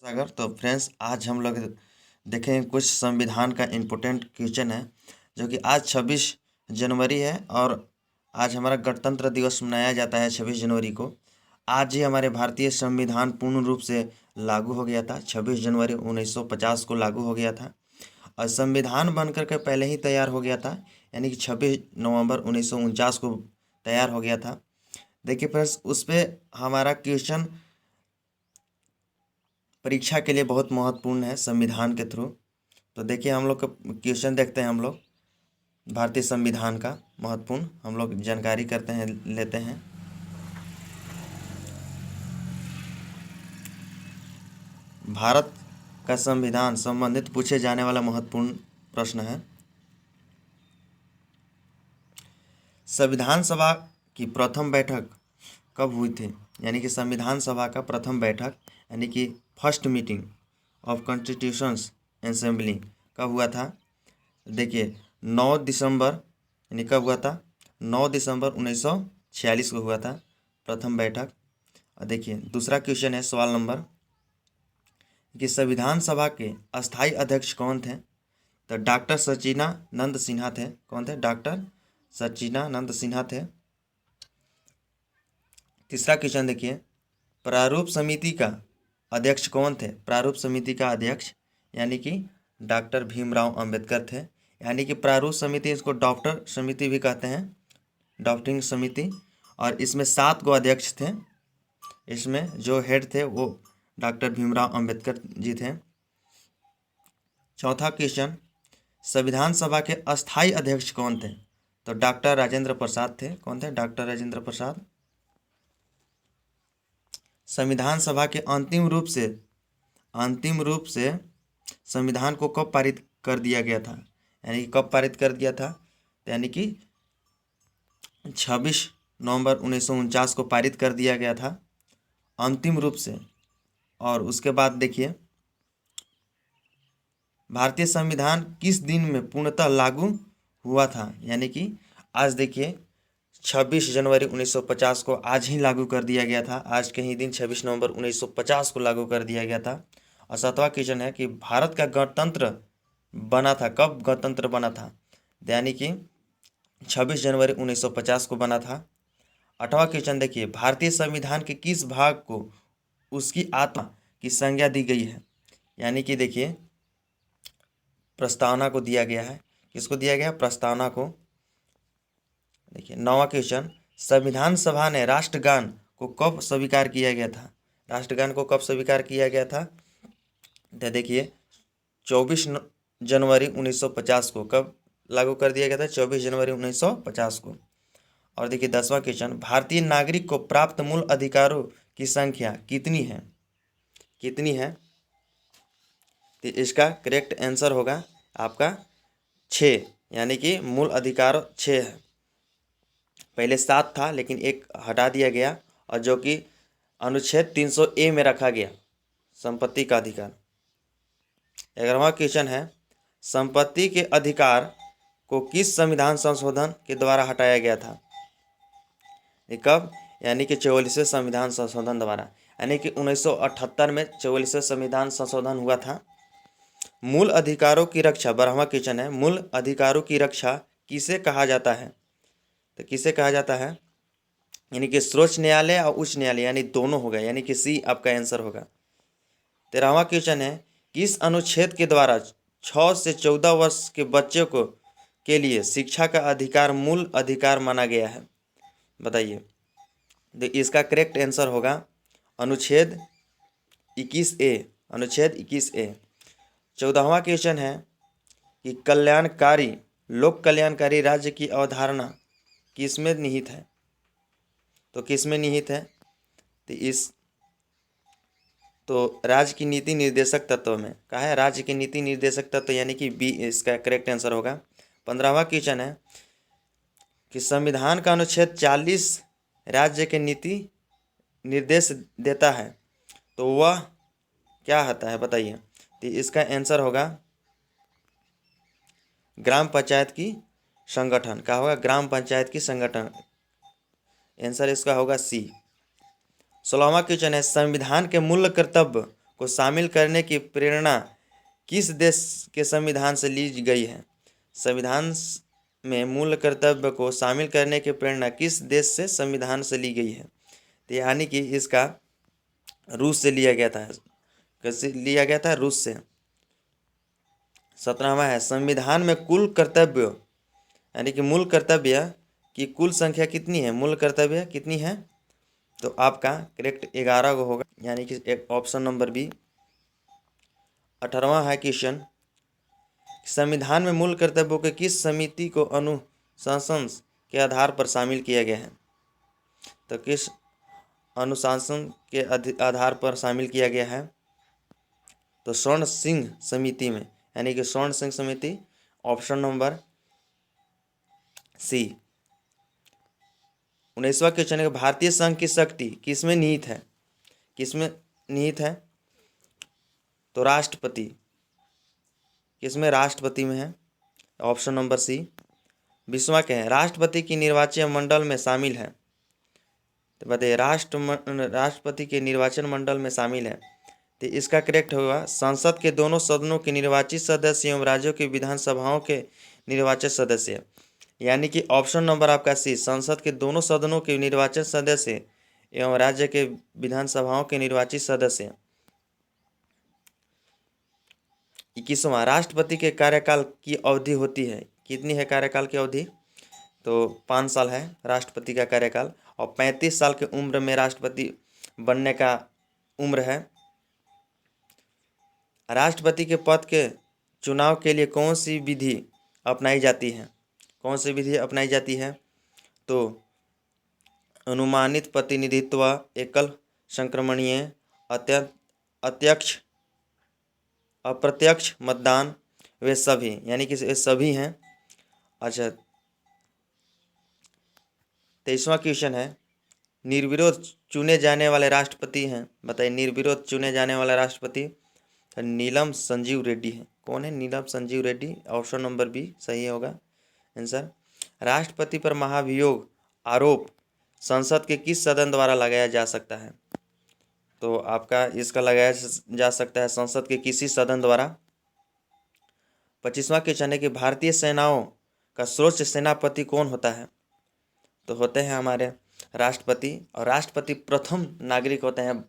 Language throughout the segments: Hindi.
सागर। तो फ्रेंड्स, आज हम लोग देखेंगे कुछ संविधान का इम्पोर्टेंट क्वेश्चन है, जो कि आज 26 जनवरी है और आज हमारा गणतंत्र दिवस मनाया जाता है 26 जनवरी को। आज ही हमारे भारतीय संविधान पूर्ण रूप से लागू हो गया था। 26 जनवरी 1950 को लागू हो गया था और संविधान बनकर के पहले ही तैयार हो गया था, यानी कि 26 नवंबर 1949 को तैयार हो गया था। देखिए फ्रेंड्स, उस पर हमारा क्वेश्चन परीक्षा के लिए बहुत महत्वपूर्ण है संविधान के थ्रू। तो देखिए, हम लोग का क्वेश्चन देखते हैं। हम लोग भारतीय संविधान का महत्वपूर्ण हम लोग जानकारी करते हैं, लेते हैं। भारत का संविधान संबंधित पूछे जाने वाला महत्वपूर्ण प्रश्न है। संविधान सभा की प्रथम बैठक कब हुई थी? यानी कि संविधान सभा का प्रथम बैठक, यानी कि first meeting of constitutions assembly कब हुआ था? देखिए, 9 दिसंबर, यानी कब हुआ था? 9 दिसंबर 1946 को हुआ था प्रथम बैठक। और देखिए, दूसरा क्वेश्चन है, सवाल नंबर कि संविधान सभा के अस्थाई अध्यक्ष कौन थे? तो डॉक्टर सच्चिदानंद सिन्हा थे। कौन थे? डॉक्टर सच्चिदानंद सिन्हा थे। तीसरा क्वेश्चन देखिए, प्रारूप समिति का अध्यक्ष कौन थे? प्रारूप समिति का अध्यक्ष यानी कि डॉक्टर भीमराव अंबेडकर थे। यानी कि प्रारूप समिति, इसको डॉक्टर समिति भी कहते हैं, ड्राफ्टिंग समिति। और इसमें 7 गो अध्यक्ष थे। इसमें जो हेड थे वो डॉक्टर भीमराव अंबेडकर जी थे। चौथा क्वेश्चन, संविधान सभा के अस्थाई अध्यक्ष कौन थे? तो डॉक्टर राजेंद्र प्रसाद थे। कौन थे? डॉक्टर राजेंद्र प्रसाद। संविधान सभा के अंतिम रूप से संविधान को कब पारित कर दिया गया था? यानी कि कब पारित कर दिया था? यानी कि 26 नवंबर 1949 को पारित कर दिया गया था अंतिम रूप से। और उसके बाद देखिए, भारतीय संविधान किस दिन में पूर्णतः लागू हुआ था? यानी कि आज देखिए, 26 जनवरी 1950 को आज ही लागू कर दिया गया था। आज के ही दिन 26 नवंबर 1950 को लागू कर दिया गया था। और 7वां क्वेश्चन है कि भारत का गणतंत्र बना था कब? गणतंत्र बना था यानी कि 26 जनवरी 1950 को बना था। 8वां क्वेश्चन देखिए, भारतीय संविधान के किस भाग को उसकी आत्मा की संज्ञा दी गई है? यानी कि देखिए, प्रस्तावना को दिया गया है। किसको दिया गया? प्रस्तावना को। देखिए, 9वां क्वेश्चन, संविधान सभा ने राष्ट्रगान को कब स्वीकार किया गया था? राष्ट्रगान को कब स्वीकार किया गया था? तो देखिए, 24 जनवरी 1950 को। कब लागू कर दिया गया था? 24 जनवरी 1950 को। और देखिए, 10वां क्वेश्चन, भारतीय नागरिक को प्राप्त मूल अधिकारों की संख्या कितनी है? कितनी है? तो इसका करेक्ट आंसर होगा आपका 6, यानी कि मूल अधिकार 6 है। पहले 7 था, लेकिन एक हटा दिया गया, और जो कि अनुच्छेद 300A में रखा गया, संपत्ति का अधिकार। 11वां क्वेश्चन है, संपत्ति के अधिकार को किस संविधान संशोधन के द्वारा हटाया गया था? ये कब? यानी कि 44वें संविधान संशोधन द्वारा, यानी कि 1978 में 44वें संविधान संशोधन हुआ था। मूल अधिकारों की रक्षा, 12वां क्वेश्चन है, मूल अधिकारों की रक्षा किसे कहा जाता है? तो किसे कहा जाता है? यानी कि सर्वोच्च न्यायालय और उच्च न्यायालय, यानी दोनों होगा, यानी कि सी आपका आंसर होगा। 13वां क्वेश्चन है, किस अनुच्छेद के द्वारा 6 से 14 वर्ष के बच्चे को के लिए शिक्षा का अधिकार मूल अधिकार माना गया है? बताइए। तो इसका करेक्ट आंसर होगा अनुच्छेद 21A। अनुच्छेद 21A। 14वां क्वेश्चन है कि लोक कल्याणकारी राज्य की अवधारणा किसमें निहित है? तो किसमें निहित है? तो राज्य की नीति निर्देशक तत्व में। कहा है? राज्य की नीति निर्देशक तत्व, यानी कि बी इसका करेक्ट आंसर होगा। 15वां क्वेश्चन है कि संविधान का अनुच्छेद 40 राज्य के नीति निर्देश देता है, तो वह क्या होता है? बताइए। तो इसका आंसर होगा ग्राम पंचायत की संगठन। क्या होगा? ग्राम पंचायत की संगठन। आंसर इसका होगा सी। 16वां क्वेश्चन है, संविधान के मूल कर्तव्य को शामिल करने की प्रेरणा किस देश के संविधान से ली गई है? संविधान में मूल कर्तव्य को शामिल करने की प्रेरणा किस देश से संविधान से ली गई है? तो यानी कि इसका रूस से लिया गया था। कैसे लिया गया था? रूस से। 17वां है, संविधान में कुल कर्तव्य यानी कि मूल कर्तव्य की कुल संख्या कितनी है? मूल कर्तव्य कितनी है? तो आपका करेक्ट 11 को होगा, यानी कि एक ऑप्शन नंबर बी। 18वां है क्वेश्चन, संविधान में मूल कर्तव्यों के किस समिति को अनुशासन के आधार पर शामिल किया गया है? तो किस अनुशासन के आधार पर शामिल किया गया है? तो स्वर्ण सिंह समिति में, यानी कि स्वर्ण सिंह समिति, ऑप्शन नंबर सी। 19वां क्वेश्चन है, भारतीय संघ की शक्ति किसमें निहित है? किसमें निहित है? तो राष्ट्रपति। किसमें? राष्ट्रपति में है, ऑप्शन नंबर सी। 20वां क्या है? राष्ट्रपति की निर्वाचन मंडल में शामिल है। तो बताइए, राष्ट्रपति के निर्वाचन मंडल में शामिल है, तो इसका करेक्ट होगा संसद के दोनों सदनों के निर्वाचित सदस्य एवं राज्यों की विधानसभाओं के निर्वाचित सदस्य, यानी कि ऑप्शन नंबर आपका सी, संसद के दोनों सदनों के निर्वाचित सदस्य एवं राज्य के विधानसभाओं के निर्वाचित सदस्य। 21वां, राष्ट्रपति के कार्यकाल की अवधि होती है, कितनी है कार्यकाल की अवधि? तो 5 साल है राष्ट्रपति का कार्यकाल, और 35 साल की उम्र में राष्ट्रपति बनने का उम्र है। राष्ट्रपति के पद के चुनाव के लिए कौन सी विधि अपनाई जाती है? कौन सी विधि अपनाई जाती है? तो अनुमानित प्रतिनिधित्व, एकल संक्रमणीय, अत्यक्ष, अप्रत्यक्ष मतदान, वे सभी, यानी कि वे सभी हैं। अच्छा, 23वां क्वेश्चन है, निर्विरोध चुने जाने वाले राष्ट्रपति हैं, बताइए निर्विरोध चुने जाने वाला राष्ट्रपति? तो नीलम संजीव रेड्डी है। कौन है? Neelam Sanjiva Reddy, option number B सही होगा आंसर। राष्ट्रपति पर महाभियोग आरोप संसद के किस सदन द्वारा लगाया जा सकता है? तो आपका इसका लगाया जा सकता है संसद के किसी सदन द्वारा। 25वां क्वेश्चन है कि भारतीय सेनाओं का सर्वोच्च सेनापति कौन होता है? तो होते हैं हमारे राष्ट्रपति, और राष्ट्रपति प्रथम नागरिक होते हैं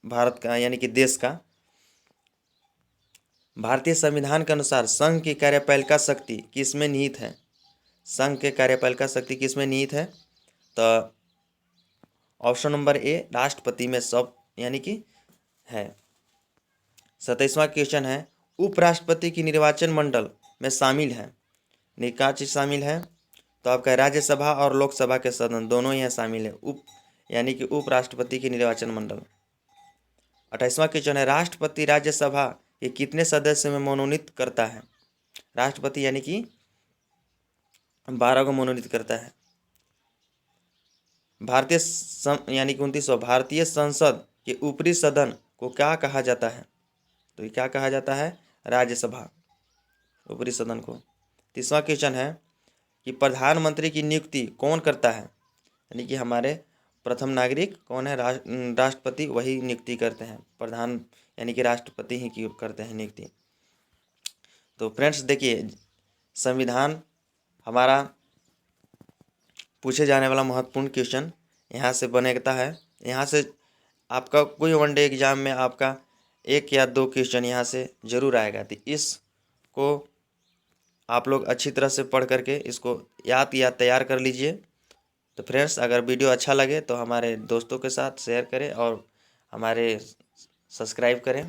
भारत का, यानी कि देश का। भारतीय संविधान के अनुसार संघ की कार्यपालिका शक्ति किसमें निहित है? संघ के कार्यपालिका शक्ति किसमें निहित है? तो ऑप्शन नंबर ए, राष्ट्रपति में सब, यानी कि है। 27वां क्वेश्चन है, उपराष्ट्रपति की निर्वाचन मंडल में शामिल है, क्या चीज शामिल है? तो आपका राज्यसभा और लोकसभा के सदन दोनों यहाँ शामिल है, यानी कि उपराष्ट्रपति की निर्वाचन मंडल। 28वां क्वेश्चन है, राष्ट्रपति राज्यसभा के कितने सदस्य में मनोनीत करता है? राष्ट्रपति यानी कि 12 को मनोनीत करता है। यानी कि 29वां, भारतीय संसद के ऊपरी सदन को क्या कहा जाता है? तो ये क्या कहा जाता है? राज्यसभा, ऊपरी सदन को। 30वां क्वेश्चन है कि प्रधानमंत्री की नियुक्ति कौन करता है? यानी कि हमारे प्रथम नागरिक कौन है? राष्ट्रपति, वही नियुक्ति करते हैं। प्रधान यानी कि राष्ट्रपति ही करते हैं नियुक्ति। तो फ्रेंड्स देखिए, संविधान हमारा पूछे जाने वाला महत्वपूर्ण क्वेश्चन यहाँ से बनेगा है। यहाँ से आपका कोई वनडे एग्जाम में आपका 1 या 2 क्वेश्चन यहाँ से ज़रूर आएगा। तो इसको आप लोग अच्छी तरह से पढ़ करके इसको याद तैयार कर लीजिए। तो फ्रेंड्स, अगर वीडियो अच्छा लगे तो हमारे दोस्तों के साथ शेयर करें और हमारे सब्सक्राइब करें।